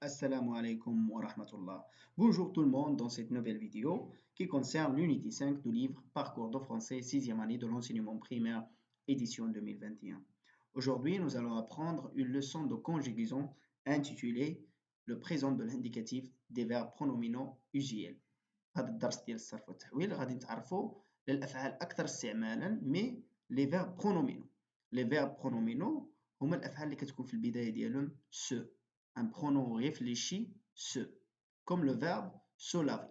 Assalamu alaikum wa rahmatullah. Bonjour tout le monde dans cette nouvelle vidéo qui concerne l'unité 5 du livre Parcours de français 6e année de l'enseignement primaire édition 2021. Aujourd'hui, nous allons apprendre une leçon de conjugaison intitulée Le présent de l'indicatif des verbes pronominaux usuels. هذا الدرس ديال الصرف والتحويل غادي نتعرفوا للأفعال أكثر استعمالا مي لي فيرب برونومينو. لي فيرب برونومينو هما الأفعال اللي كتكون في البداية ديالهم سو. Un pronom réfléchi, se, comme le verbe se laver.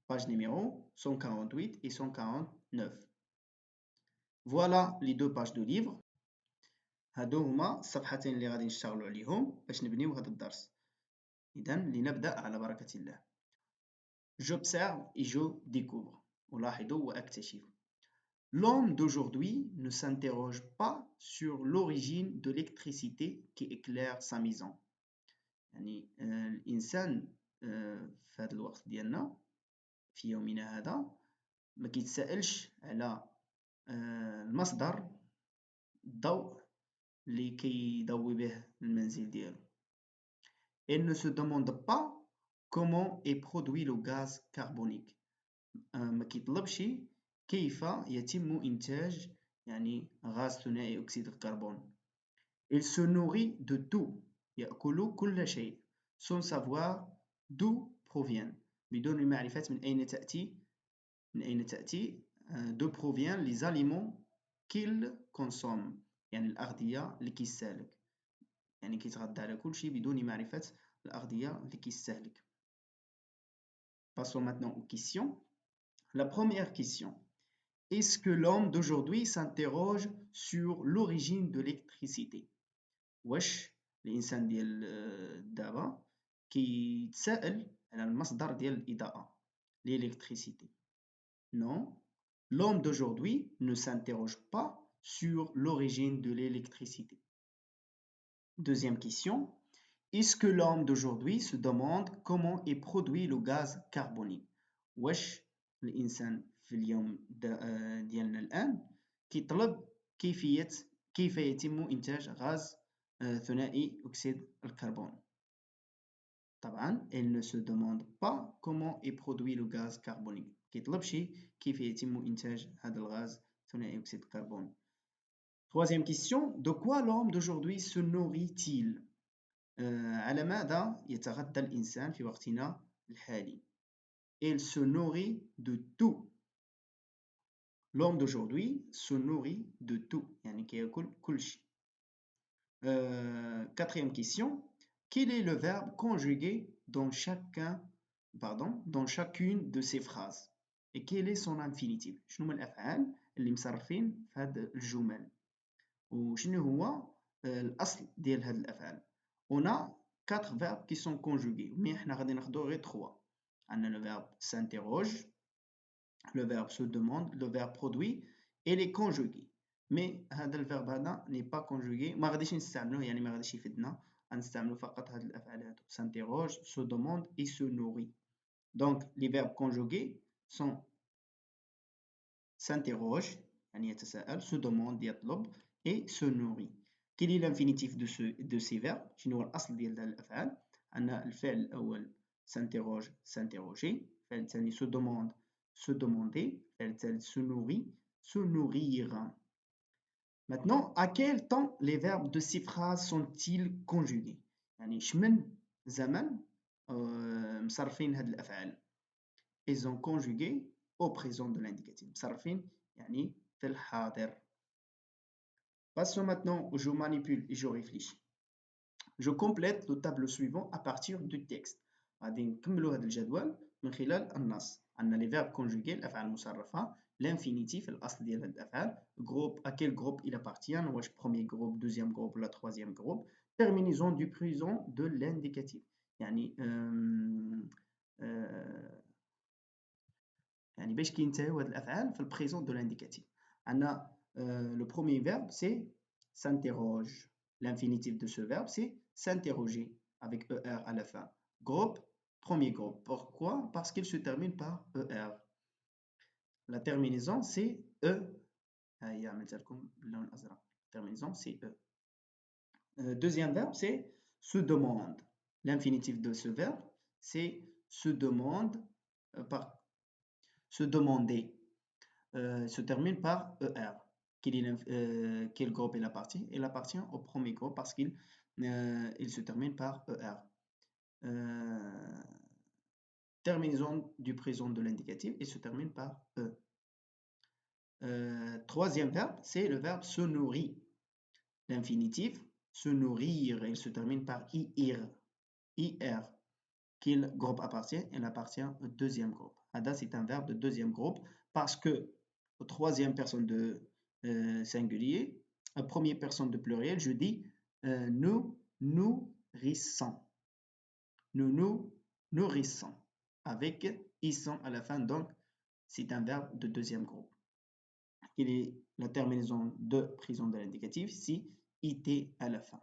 Page numéro 148 et 149. Voilà les deux pages de livre. هادو هما الصفحتين اللي غادي نشتغلوا عليهم باش نبنيو هذا الدرس. إذا لنبدأ على بركة الله. J'observe et je découvre. ألاحظ وأكتشف. L'homme d'aujourd'hui ne s'interroge pas sur l'origine de l'électricité qui éclaire sa maison. يعني الإنسان في هذا الوقت ديالنا في يومنا هذا ما كيتسائلش على المصدر الضوء اللي كيضوي به المنزل ديالو. Il ne se demande pas comment est produit le gaz carbonique. ما كيطلبش كيف يتم إنتاج يعني غاز ثنائي أكسيد الكربون. Il se nourrit de tout. يأكل كل شيء sans savoir d'où provient بدون معرفة من أين تأتي d'où provient les aliments qu'il consomme يعني الأغذية اللي كيستهلك يعني كيتغذى على كل شيء بدون معرفة الأغذية اللي كيستهلك. Passons maintenant aux questions. La première question. Est-ce que l'homme d'aujourd'hui s'interroge sur l'origine de l'électricité? واش الانسان ديال دابا كيتسائل على المصدر ديال الاضاءه l'électricité? Non, l'homme d'aujourd'hui ne s'interroge pas sur l'origine de l'électricité. Deuxième question. Est-ce que l'homme d'aujourd'hui se demande comment est produit le gaz carbonique? واش الانسان في اليوم ديالنا الان كيطلب كيف يتم انتاج غاز ثنائي أكسيد الكربون. طبعا elle ne se demande pas comment est produit le gaz carbonique. كيطلبش كيف يتم إنتاج هذا الغاز ثنائي أكسيد الكربون. Troisième question. De quoi l'homme d'aujourd'hui se nourrit-il? على ماذا يتغذى الإنسان في وقتنا الحالي؟ Il se nourrit de tout. L'homme d'aujourd'hui se nourrit de tout. يعني كيأكل كل شيء. Quatrième question. Quel est le verbe conjugué dans chacune de ces phrases? Et quel est son infinitif? شنو هما الأفعال اللي مصرفين في هاد الجمل؟ وشنو هو الأصل ديال هاد الأفعال؟ On a 4 verbes qui sont conjugués, mais حنا غادي ناخدو غير 3. عندنا le verbe s'interroge, le verbe se demande, le verbe produit et les conjugués. مي هذا الفيرب هذا ني با كونجوغي ما غاديش نستعملوه يعني ما غاديش يفيدنا غنستعملو فقط هاد الافعال هادو s'interroge, se demande et se nourrit. Donc les verbes conjugués sont s'interroge يعني يتساءل, se demande يطلب et se nourrit. Quel est l'infinitif de ces verbes? شنو هو الاصل ديال هاد الافعال؟ عندنا الفعل الاول s'interroge, s'interroger. الفعل الثاني se demande, se demander. الفعل الثالث se nourrit, se nourrir. Maintenant, à quel temps les verbes de ces phrases sont-ils conjugués? يعني شمن زمن مصرفين هاد الأفعال. Ils sont conjugués au présent de l'indicatif. مصرفين يعني في الحاضر. Passons maintenant où je manipule et je réfléchis. Je complète le tableau suivant à partir du texte. غادي نكملوا هذا الجدول من خلال النص. عندنا les verbes conjugués الأفعال المصرفة. L'infinitif, l'asl ديال هاد الأفعال. Groupe, à quel groupe il appartient? واش premier groupe, deuxième groupe, la troisième groupe. Terminaison du présent de l'indicatif. يعني يعني باش كينتهيو هاد الأفعال في البريزون دو l'indicatif. عندنا le premier verbe c'est s'interroge. L'infinitif de ce verbe c'est s'interroger avec ER à la fin. Groupe, premier groupe. Pourquoi? Parce qu'il se termine par ER. La terminaison c'est E. هيا عملت لكم باللون الأزرق. Terminaison c'est E. Deuxième verbe c'est se demande. L'infinitif de ce verbe, c'est se demande se demander. Se termine par ER. Quel groupe il appartient? Il appartient au premier groupe parce qu'il il se termine par ER. Terminaison du présent de l'indicatif, il se termine par E. Troisième verbe, c'est le verbe se nourrir. L'infinitif, se nourrir, il se termine par IR. IR. Quel groupe appartient? Il appartient au deuxième groupe. Ada, c'est un verbe de deuxième groupe parce que troisième personne de singulier, première personne de pluriel, je dis nous nourrissons. Nous nous nourrissons. Avec issons à la fin, donc c'est un verbe de deuxième groupe. Il est la terminaison de présent de l'indicatif, si IT à la fin.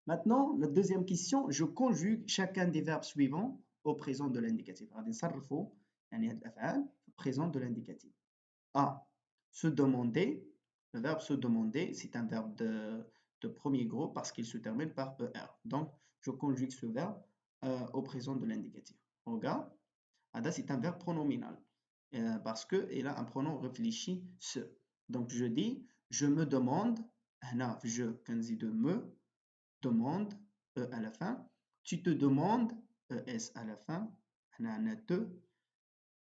Maintenant, la deuxième question, je conjugue chacun des verbes suivants au présent de l'indicatif. Présent de l'indicatif. A. Se demander. Le verbe se demander, c'est un verbe de premier groupe parce qu'il se termine par ER. Donc, je conjugue ce verbe au présent de l'indicatif. Regarde, Ada, c'est un verbe pronominal parce qu'il a un pronom réfléchi se. Donc, je dis, je me demande, je, quand je de me, demande, E à la fin. Tu te demandes, ES à la fin. Te.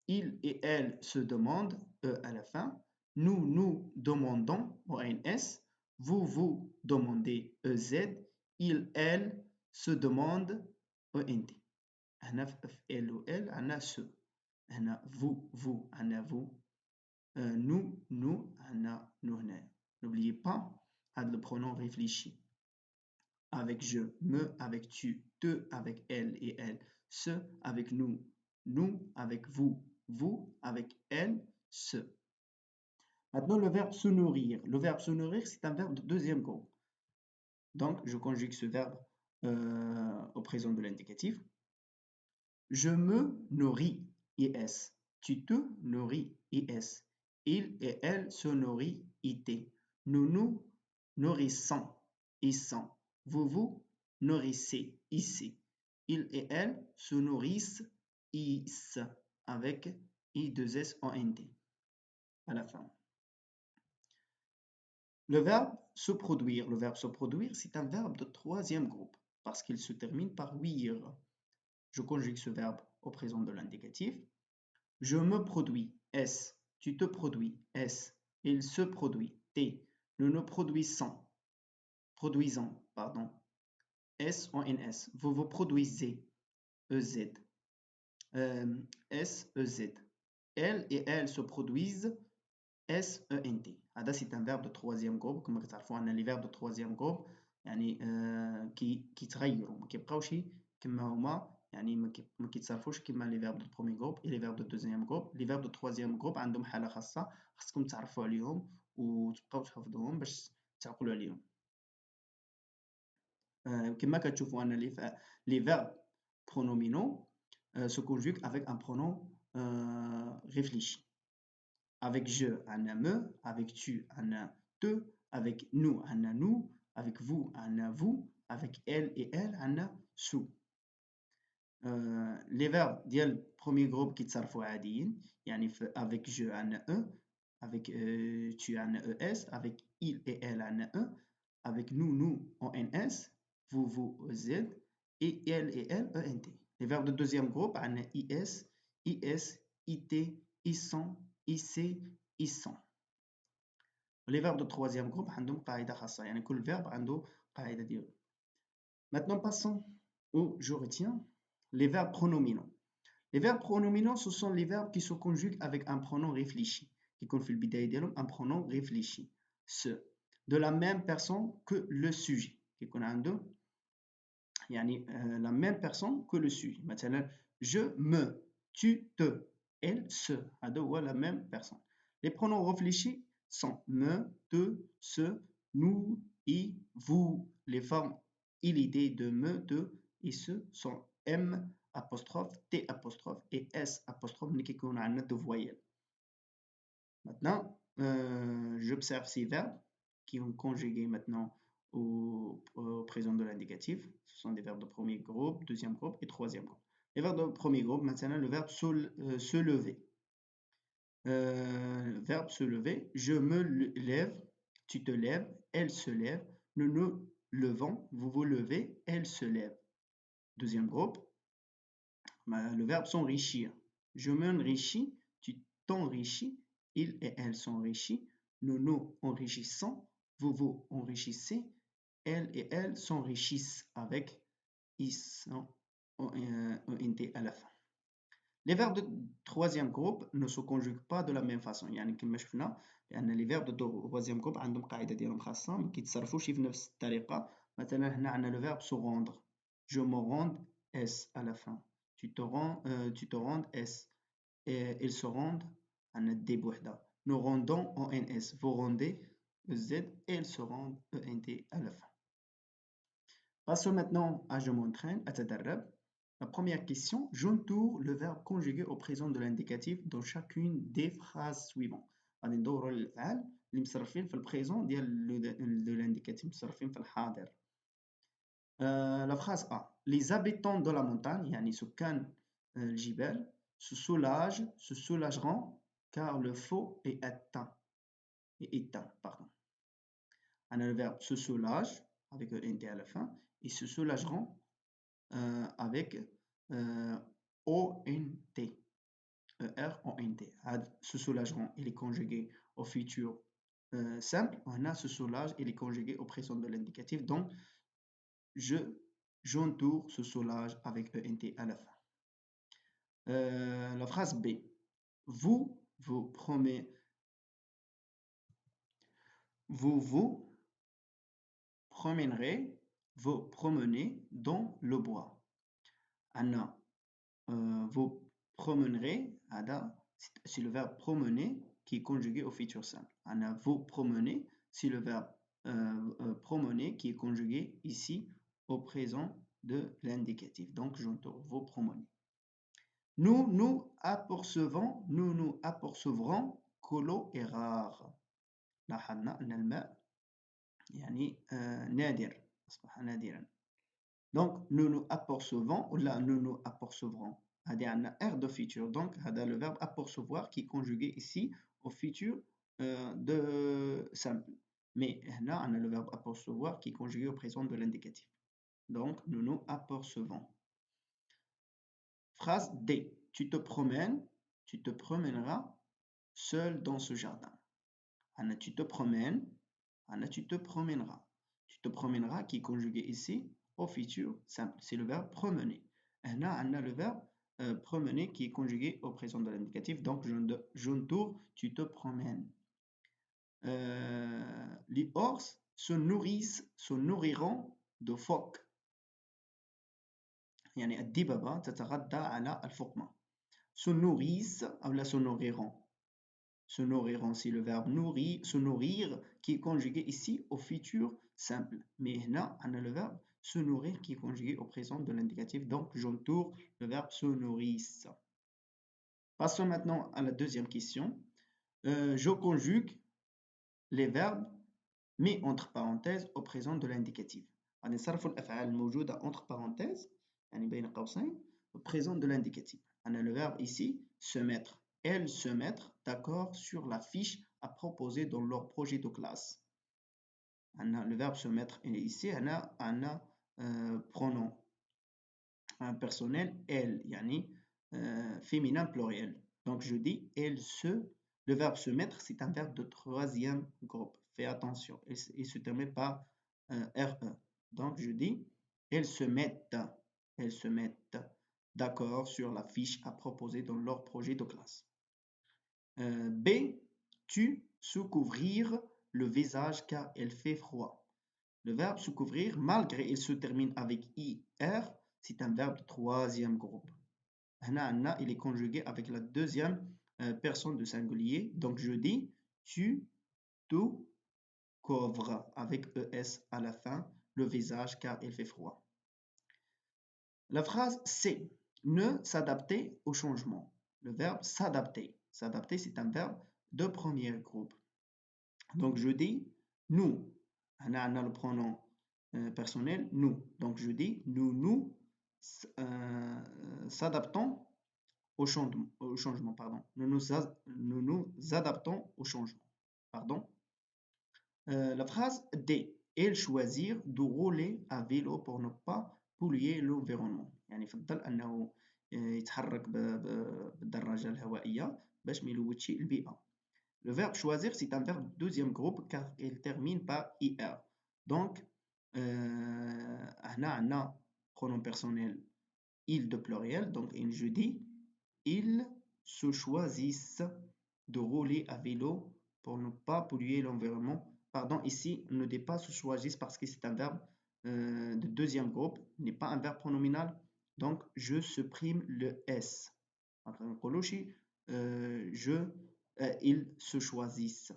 Il et elle se demandent, E à la fin. Nous, nous demandons, ONS. Vous, vous demandez, EZ. Il, elle se demande, ENT. هنا في ال و ال عندنا se. هنا vous, vous, عندنا vous. Nous, nous, عندنا nous هنا. N'oubliez pas, le pronom réfléchi. Avec je, me, avec tu, te, avec elle et elle, ce, avec nous, avec vous, avec elle, ce. Maintenant, le verbe se nourrir. Le verbe se nourrir, c'est un verbe de deuxième groupe. Donc, je conjugue ce verbe au présent de l'indicatif. Je me nourris, IS. Tu te nourris, IS. Il et elle se nourrissent, IT. Nous nous nourrissons, ISSons. Vous vous nourrissez, ici. Il et elle se nourrissent, IS. Avec I2SONT à la fin. Le verbe se produire. Le verbe se produire, c'est un verbe de troisième groupe parce qu'il se termine par wir. Je conjugue ce verbe au présent de l'indicatif. Je me produis, S. Tu te produis, S. Il se produit, T. Nous nous produisons, pardon. S-O-N-S. Vous vous produisez, EZ. S-E-Z. Elle et elles se produisent, S-E-N-T. C'est un verbe de troisième groupe. Comme vous savez, on a les verbes de troisième groupe qui يتغيروا ما كيبقاوش كما هما يعني ما كيتصرفوش كما لي فيرب دو بروميي جروب اي لي فيرب دو دوزيام جروب. لي فيرب دو تروازيام جروب عندهم حاله خاصه خاصكم تعرفوا عليهم وتبقاو تحفظوهم باش تعقلوا عليهم. كما كتشوفوا ان لي فيرب pronominaux se conjuguent avec un pronom réfléchi. Avec je, on a me, avec tu, on a te, avec nous, on a nous, avec vous, on a vous, avec elle et elle, on a sous. Les verbes ديال premier groupe كيتصرفوا عاديين يعني avec je عندنا e avec tu عندنا es avec il et elle عندنا e avec nous ons vous ez et elle et elle ent. Les verbes de deuxième groupe عندنا is it ils ic ils. Les verbes de troisième groupe عندهم قاعدة خاصة يعني كل verbe عنده قاعدة ديالو. Maintenant passons au je retiens les verbes pronominaux. Les verbes pronominaux, ce sont les verbes qui se conjuguent avec un pronom réfléchi. Qui confie le un pronom réfléchi. Ce. De la même personne que le sujet. Qui connaît un deux. La même personne que le sujet. Maintenant, je, me, tu, te, elle, se. À deux ou la même personne. Les pronoms réfléchis sont me, te, se, nous, i, vous. Les formes illités de me, te et se sont M apostrophe, T apostrophe et S apostrophe qui ont un de voyelles. Maintenant, j'observe ces verbes qui ont conjugué maintenant au présent de l'indicatif. Ce sont des verbes de premier groupe, deuxième groupe et troisième groupe. Les verbes de premier groupe, maintenant le verbe se lever. Verbe se lever, je me lève, tu te lèves, elle se lève, nous nous levons, vous vous levez, elle se lève. Deuxième groupe, le verbe s'enrichir. Je m'enrichis, tu t'enrichis, il et elle s'enrichissent, nous nous enrichissons, vous vous enrichissez, elle et elle s'enrichissent avec is, int à la fin. Les verbes de troisième groupe ne se conjuguent pas de la même façon. يعني كما شفنا لأن les verbes de troisième groupe عندهم قاعدة ديالهم خاصة ما كيتصرفوش في نفس الطريقة. مثلا هنا عندنا le verbe se rendre. Je me rends s à la fin. Tu te rends s. Et ils se rendent عندنا d بوحدة. Nous rendons ons. Vous rendez z et ils se rendent ent à la fin. Passons maintenant à je m'entraîne, أتدرب. La première question, j'entoure le verbe conjugué au présent de l'indicatif dans chacune des phrases suivantes. غادي ندوروا الافعال اللي مصرفين في البريزون ديال de l'indicatif مصرفين في الحاضر. La phrase A. Les habitants de la montagne, يعني سكان الجبال, se soulageront car le feu est éteint. On a le verbe se soulage avec un nt à la fin et se soulageront avec ONT, ER-ONT. Se soulageront, il est conjugué au futur simple. On a se soulage, il est conjugué au présent de l'indicatif. Donc, j'entoure, se soulage avec ENT à la fin. La phrase B. Vous vous promenez dans le bois. Anna, vous promènerez, c'est le verbe promener qui est conjugué au futur simple. Anna, vous promenez, c'est le verbe promener qui est conjugué ici au présent de l'indicatif. Donc, j'entoure, vous promenez. Nous apercevrons que l'eau est rare. لاحظنا أن الماء يعني نادر أصبح نادرا. Donc nous apercevons ou là nous apercevrons. هذه عندنا R de futur. Donc هذا le verbe apercevoir qui est conjugué ici au futur de simple. Mais هنا عندنا le verbe apercevoir qui est conjugué au présent de l'indicatif. Donc nous apercevons. Phrase D. Tu te promèneras seul dans ce jardin. Anna, tu te promènes. Anna, tu te promèneras. Tu te promèneras qui est conjugué ici au futur simple. C'est le verbe promener. Anna, on a le verbe promener qui est conjugué au présent de l'indicatif. Donc, j'entoure, tu te promènes. Les ours se nourriront de phoques. يعني الدببة تتغذى على الفقمة. Se nourrissent أو لا se nourriront. Se nourriront, c'est le verbe se nourrir qui est conjugué ici au futur simple. Mais là, on a le verbe se nourrir qui est conjugué au présent de l'indicatif. Donc, j'entoure le verbe se nourrissent. Passons maintenant à la deuxième question. Je conjugue les verbes mais entre parenthèses au présent de l'indicatif. غادي نصرفوا الأفعال الموجودة entre parenthèses يعني بين قوسين au présent de l'indicatif. On a le verbe ici se mettre. Elles se mettre d'accord sur la fiche à proposer dans leur projet de classe. On a le verbe se mettre ici, on a pronom personnel elle, yani féminin pluriel. Donc je dis le verbe se mettre, c'est un verbe de troisième groupe. Fais attention, il se termine par RE. Donc je dis elles se mettent d'accord sur la fiche à proposer dans leur projet de classe. B. Tu se couvrir le visage car il fait froid. Le verbe se couvrir, malgré il se termine avec IR, c'est un verbe de troisième groupe. Hna, il est conjugué avec la deuxième personne de singulier. Donc je dis tu te couvres avec ES à la fin le visage car il fait froid. La phrase C. Ne s'adapter au changement. Le verbe s'adapter. S'adapter, c'est un verbe de premier groupe. Donc je dis nous. On a le pronom personnel nous. Donc je dis nous s'adaptons au changement, pardon. Nous nous adaptons au changement. Pardon. La phrase D. Elles choisirent de rouler à vélo pour ne pas polluer l'environnement. يعني يفضل أنه يتحرك بالدراجة الهوائية باش ما يلوثش البيئة. Le verbe choisir, c'est un verbe de deuxième groupe car il termine par IR. Donc, هنا عندنا pronom personnel il de pluriel. Donc, je dis ils se choisissent de rouler à vélo pour ne pas polluer l'environnement. Pardon, ici, ne dit pas se choisissent parce que c'est un verbe de deuxième groupe, n'est pas un verbe pronominal. Donc, je supprime le S. Ils se choisissent.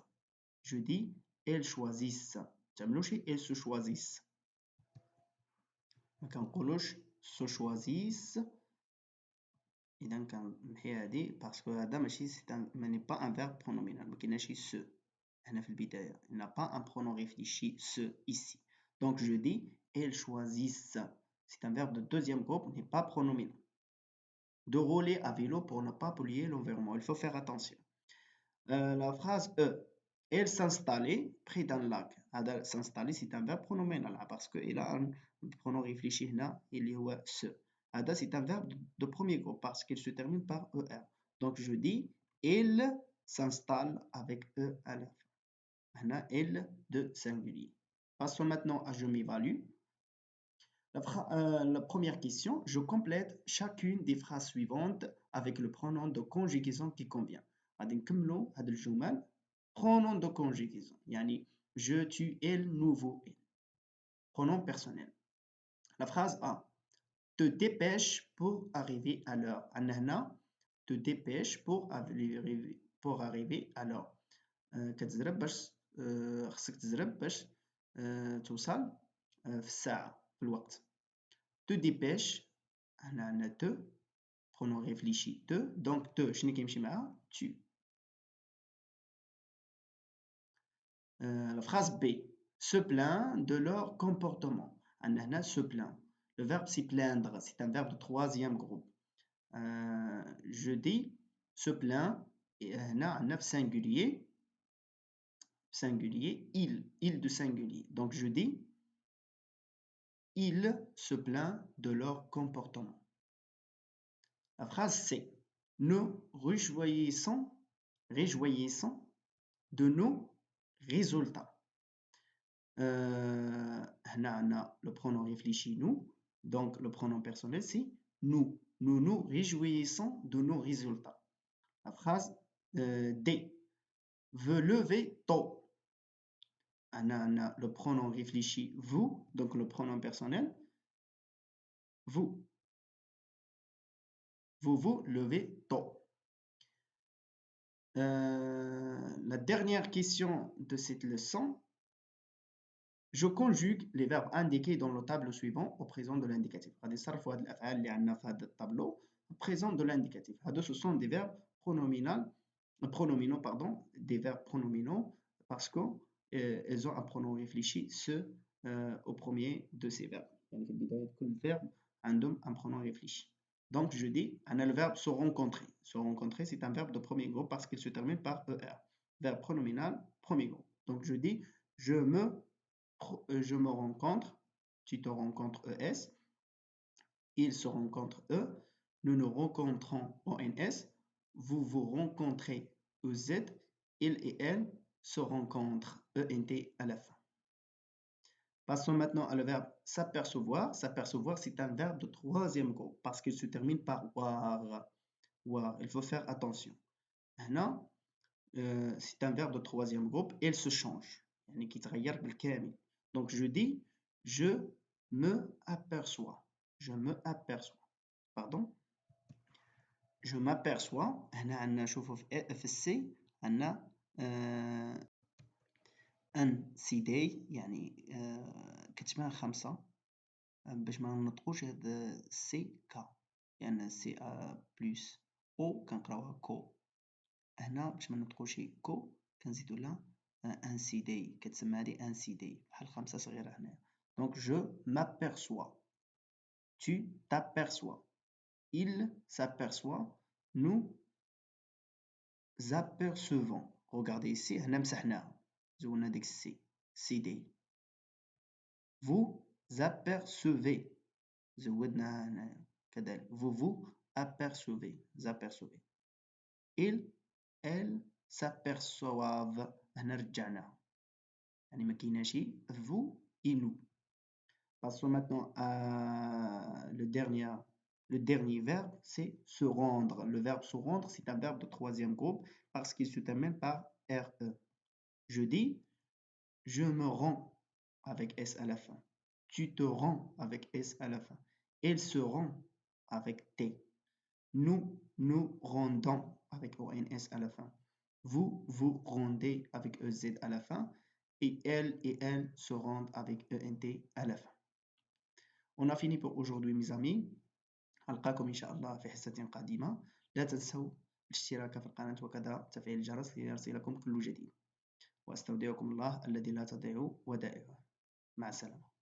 Je dis, elles choisissent. Elles se choisissent. Se choisissent. إذا كنمحي هادي باسكو هذا ماشي n'est pas un verbe pronominal. مكايناش ce هنا في البداية. Il n'a pas un pronom réfléchi ce ici. Donc je dis elles choisissent. C'est un verbe de deuxième groupe, n'est pas pronominal. De rouler à vélo pour ne pas polluer l'environnement. Il faut faire attention. La phrase E. Elle s'installait près d'un lac. S'installer, c'est un verbe pronominal parce qu'il a un pronom réfléchi هنا اللي هو ce. C'est un verbe de premier groupe parce qu'il se termine par ER. Donc je dis elle s'installe avec E à la fin. Maintenant, elle de singulier. Passons maintenant à je m'évalue. La première question, je complète chacune des phrases suivantes avec le pronom de conjugaison qui convient. غادي نكملوا هاد الجمل pronom de conjugaison. يعني je, tu, elle, nous, vous, elle. Pronom personnel. La phrase A. Te dépêche pour arriver à l'heure. هنا te dépêche pour arriver à l'heure. كتزرب باش خصك تزرب باش توصل في الساعة في الوقت. Te dépêche هنا عندنا te pronom réfléchi te. Donc te شنو كيمشي معها tu. La phrase B. Se plaint de leur comportement. عندنا هنا se plaint. Le verbe c'est plaindre, c'est un verbe de troisième groupe. Je dis se plaint et هنا عندنا في singulier il de singulier. Donc je dis il se plaint de leur comportement. La phrase C. Nous réjouissons de nos résultats. هنا عندنا le pronom réfléchi nous. Donc le pronom personnel c'est nous. Nous nous réjouissons de nos résultats. La phrase D. Veut lever tôt. Le pronom réfléchi vous, donc le pronom personnel vous. Vous levez tôt. La dernière question de cette leçon. Je conjugue les verbes indiqués dans le tableau suivant au présent de l'indicatif. غادي نصرفوا هاد الأفعال اللي عندنا في هذا الطابلو au présent de l'indicatif. Ce sont des verbes pronominaux, pardon, des verbes pronominaux parce qu'ils ont un pronom réfléchi ce au premier de ces verbes. يعني في البداية كل verbe عندهم un pronom réfléchi. Donc je dis, on a le verbe se rencontrer. Se rencontrer, c'est un verbe de premier groupe parce qu'il se termine par ER. Verbe pronominal, premier groupe. Donc je dis, je me rencontre, tu te rencontres ES, ils se rencontrent E, nous nous rencontrons ONS, vous vous rencontrez EZ, il et elle se rencontrent ENT à la fin. Passons maintenant à le verbe s'apercevoir. S'apercevoir, c'est un verbe de troisième groupe parce qu'il se termine par war. Il faut faire attention. Maintenant, c'est un verbe de troisième groupe et il se change. يعني كيتغير بالكامل. Donc je dis, je me aperçois. Je me aperçois. Pardon. Je m'aperçois. هنا عندنا شوفوا في السي عندنا ان سي دي يعني كتجمع 5 باش ما ننطقوش هاد سي كا يعني سي بلس او كنقراوها كو. هنا باش ما ننطقوش كو كنزيدو لها ان سي دي كتسمى هادي ان سي دي بحال 5 صغيرة هنايا. Donc, je m'aperçois. Tu t'aperçois. Il s'aperçoit. Nous apercevons. Regardez ici, هنا مسحناها. زولنا ديك السي. CD. Vous apercevez. زودنا هنا كذلك. Vous vous apercevez. Apercevez. Ils, elles s'aperçoivent. هنا رجعناها. يعني ما كايناش vous et nous. Passons maintenant à le dernier verbe, c'est se rendre. Le verbe se rendre, c'est un verbe de troisième groupe parce qu'il se termine par RE. Je dis, je me rends avec S à la fin. Tu te rends avec S à la fin. Elle se rend avec T. Nous nous rendons avec ONS à la fin. Vous vous rendez avec EZ à la fin. Et elles se rendent avec ENT à la fin. On a fini pour aujourd'hui mes amis. ألقاكم إن شاء الله في حصة قادمة. لا تنسوا الاشتراك في القناة وكذا تفعيل الجرس ليصلكم كل جديد. وأستودعكم الله الذي لا تضيع ودائعه. مع السلامة.